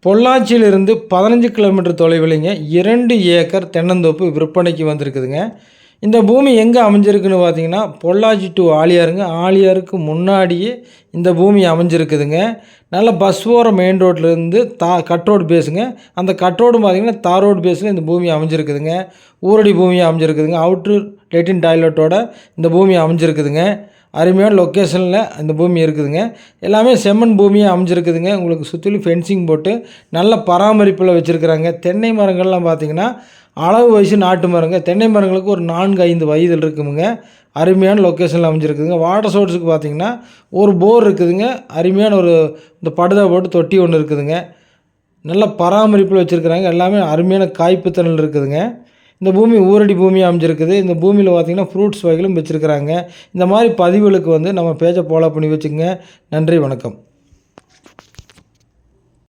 பொள்ளாச்சியிலிருந்து 15 kilometre தொலைவில்ங்க 2 acre தென்னந்தோப்பு விற்பனைக்கு வந்திருக்குதுங்க. இந்த பூமி எங்கே அமைஞ்சிருக்குன்னு பார்த்தீங்கன்னா, பொள்ளாச்சி டு ஆழியாருங்க. ஆழியாருக்கு முன்னாடியே இந்த பூமி அமைஞ்சிருக்குதுங்க. நல்ல பஸ் போகிற மெயின் ரோட்லேருந்து கட் ரோடு பேஸுங்க. அந்த கட் ரோடு பார்த்தீங்கன்னா தார் ரோடு பேஸில் இந்த பூமி அமைஞ்சிருக்குதுங்க. ஊரடி பூமி அமைஞ்சிருக்குதுங்க. அவுட்ரு லெட்டின் டாய்லெட்டோட இந்த பூமி அமைஞ்சிருக்குதுங்க. அருமையான லொக்கேஷனில் இந்த பூமி இருக்குதுங்க. எல்லாமே செம்மண் பூமியாக அமைஞ்சிருக்குதுங்க. உங்களுக்கு சுற்றிலும் ஃபென்சிங் போட்டு நல்ல பராமரிப்பில் வச்சுருக்குறாங்க. தென்னை மரங்கள்லாம் பார்த்திங்கன்னா அளவு வயசு நாட்டு மரங்க. தென்னை மரங்களுக்கு ஒரு 4-5 வயதில் இருக்குதுங்க. அருமையான லொக்கேஷனில் அமைஞ்சிருக்குதுங்க. வாட்டர் சோர்ஸுக்கு பார்த்திங்கன்னா ஒரு போர் இருக்குதுங்க. அருமையான இந்த படுதா போட்டு தொட்டி ஒன்று இருக்குதுங்க. நல்ல பராமரிப்பில் வச்சுருக்குறாங்க. எல்லாமே அருமையான காய்ப்புத்திறன் இருக்குதுங்க. இந்த பூமி ஊரடி பூமி அமைஞ்சிருக்குது. இந்த பூமியில் பார்த்திங்கன்னா ஃப்ரூட்ஸ் வகைகளும் வச்சுருக்குறாங்க. இந்த மாதிரி பதிவுகளுக்கு நம்ம பேஜை ஃபாலோ பண்ணி வச்சுக்கோங்க. நன்றி, வணக்கம்.